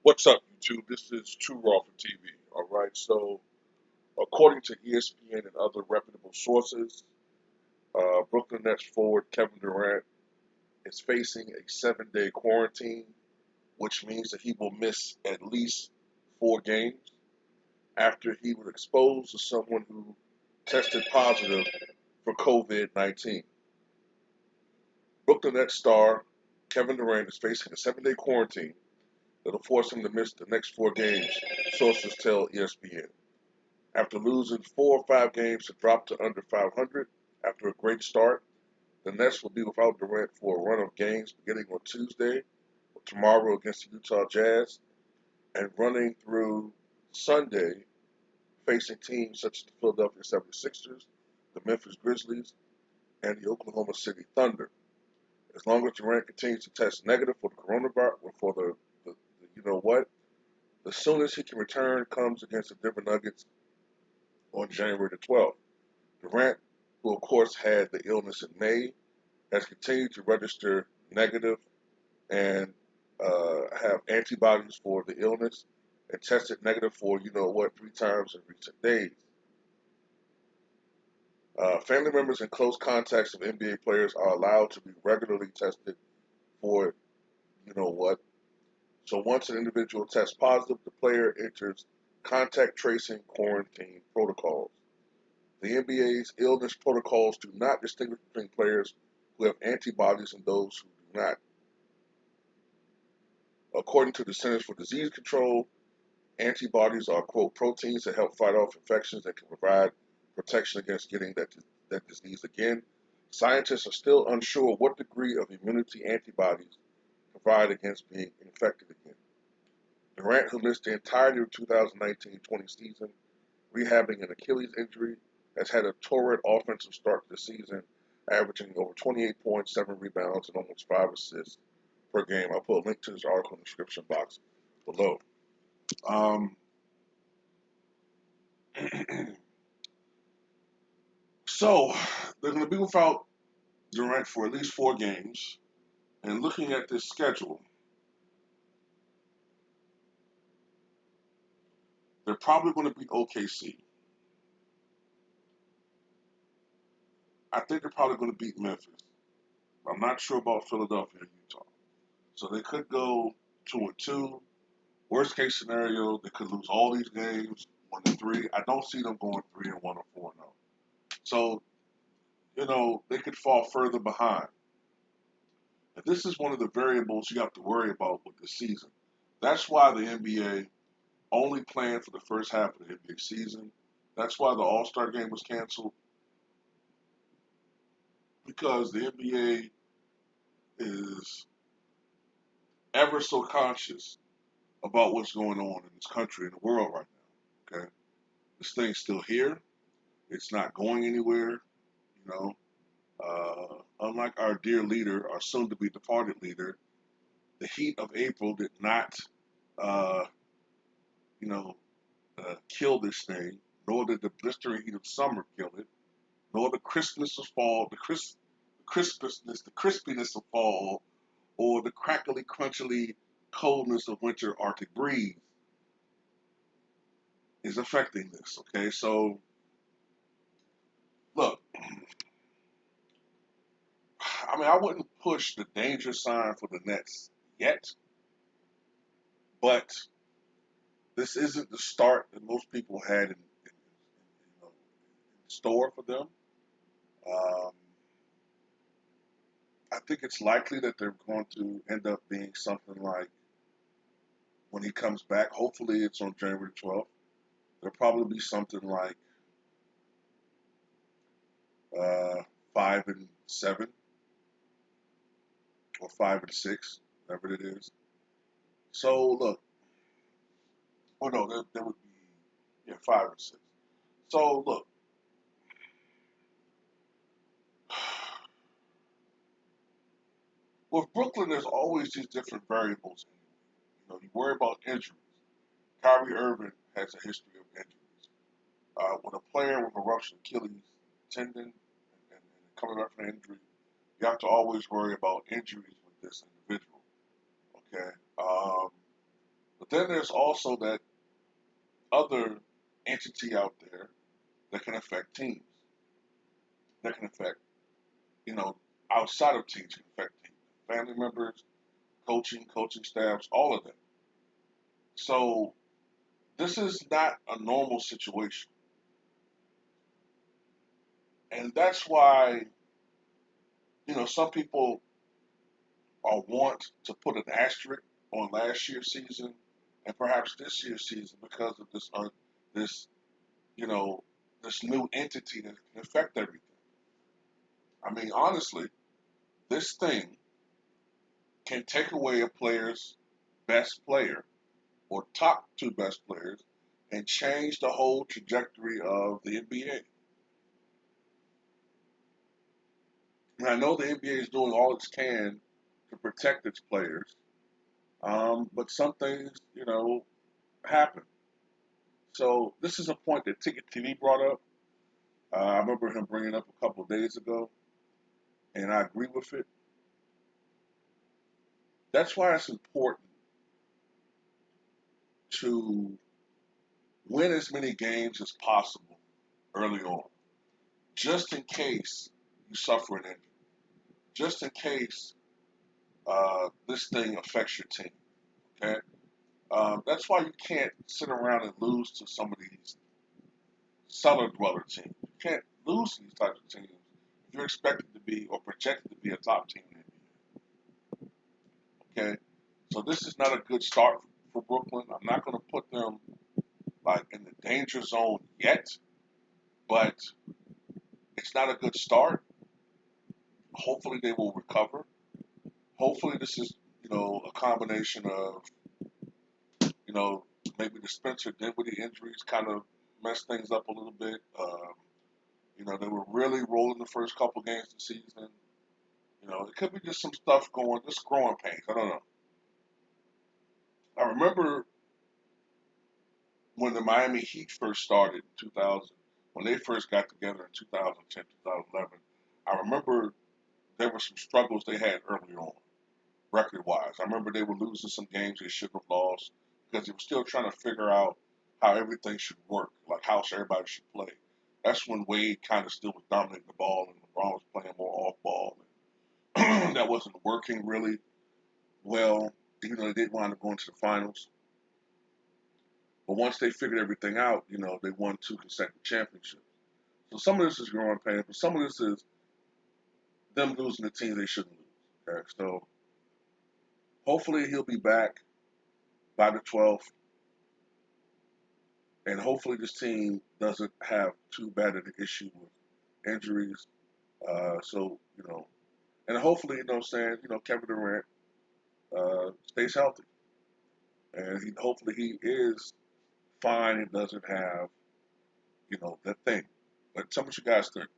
What's up, YouTube? This is Too Raw for TV. All right. So, according to ESPN and other reputable sources, Brooklyn Nets forward Kevin Durant is facing a 7-day quarantine, which means that he will miss at least 4 games after he was exposed to someone who tested positive for COVID-19. Brooklyn Nets star Kevin Durant is facing a 7-day quarantine that'll force him to miss the next 4 games, sources tell ESPN. After losing 4 or 5 games to drop to under 500 after a great start, the Nets will be without Durant for a run of games beginning on Tuesday, or tomorrow against the Utah Jazz, and running through Sunday, facing teams such as the Philadelphia 76ers, the Memphis Grizzlies, and the Oklahoma City Thunder. As long as Durant continues to test negative for the coronavirus, or for the you know what, the soonest he can return comes against the Denver Nuggets on January the 12th. Durant, who of course had the illness in May, has continued to register negative and have antibodies for the illness and tested negative for 3 times in recent days. Family members and close contacts of NBA players are allowed to be regularly tested for you know what. So once an individual tests positive, the player enters contact tracing quarantine protocols. The NBA's illness protocols do not distinguish between players who have antibodies and those who do not. According to the Centers for Disease Control, antibodies are, quote, proteins that help fight off infections that can provide protection against getting that disease again. Scientists are still unsure what degree of immunity antibodies provide against being infected again. Durant, who missed the entirety of the 2019-20 season, rehabbing an Achilles injury, has had a torrid offensive start to the season, averaging over 28 points, 7 rebounds, and almost 5 assists per game. I'll put a link to this article in the description box below. Um, so, they're going to be without Durant for at least 4 games. And looking at this schedule, they're probably going to beat OKC. I think they're probably going to beat Memphis. I'm not sure about Philadelphia and Utah. So they could go 2-2. Worst case scenario, they could lose all these games 1-3. I don't see them going 3-1 or 4-0. So they could fall further behind. And this is one of the variables you have to worry about with the season. That's why the NBA only planned for the first half of the NBA season. That's why the All-Star game was canceled, because the NBA is ever so conscious about what's going on in this country and the world right now. Okay, this thing's still here. It's not going anywhere. Unlike our dear leader, our soon-to-be departed leader, the heat of April did not, uh, you know, kill this thing, nor did the blistering heat of summer kill it, nor the crispness of fall, the crispiness of fall, or the crackly, crunchily coldness of winter Arctic breeze is affecting this. Okay, so look, I mean, I wouldn't push the danger sign for the Nets yet, but this isn't the start that most people had in store for them. Um, I think it's likely that they're going to end up being something like, when he comes back, hopefully it's on January 12th, there'll probably be something like uh, 5-7 or 5-6, whatever it is. So look, oh no, there would be, yeah, 5 or 6. So look, with Brooklyn, there's always these different variables. You worry about injuries. Kyrie Irving has a history of injuries. When a player with a ruptured Achilles tendon and coming back from an injury, you have to always worry about injuries with this individual. Okay. The But then there's also that other entity out there that can affect teams, that can affect, you know, outside of teams, can affect teams, family members, coaching staffs, all of them. So this is not a normal situation. And that's why, some people are want to put an asterisk on last year's season and perhaps this year's season because of this, you know, this new entity that can affect everything. I mean, honestly, this thing can take away a player's best player or top two best players and change the whole trajectory of the NBA. And I know the NBA is doing all it can to protect its players, but some things, happen. So this is a point that Ticket TV brought up. I remember him bringing it up a couple of days ago, and I agree with it. That's why it's important to win as many games as possible early on, just in case you suffer an injury, just in case this thing affects your team. Okay, that's why you can't sit around and lose to some of these cellar dweller teams. You can't lose to these types of teams if you're expected to be or projected to be a top team in the NBA. Okay, so this is not a good start for Brooklyn. I'm not going to put them like in the danger zone yet, but it's not a good start. Hopefully they will recover. Hopefully this is a combination of you know maybe the Spencer Dinwiddie injuries kind of messed things up a little bit. They were really rolling the first couple games of the season. It could be just some stuff going, just growing pains. I don't know. I remember when the Miami Heat first started in 2000, when they first got together in 2010, 2011. I remember there were some struggles they had early on, record wise. I remember they were losing some games they should have lost because they were still trying to figure out how everything should work, like how everybody should play. That's when Wade kind of still was dominating the ball and LeBron was playing more off ball. That wasn't working really well, even though they did wind up going to the finals. But once they figured everything out, they won two consecutive championships. So some of this is growing pains, but some of this is them losing the team they shouldn't lose. Okay, so hopefully he'll be back by the 12th, and hopefully this team doesn't have too bad of an issue with injuries. And hopefully, Kevin Durant stays healthy, and hopefully he is fine and doesn't have, that thing. But tell me what you guys think.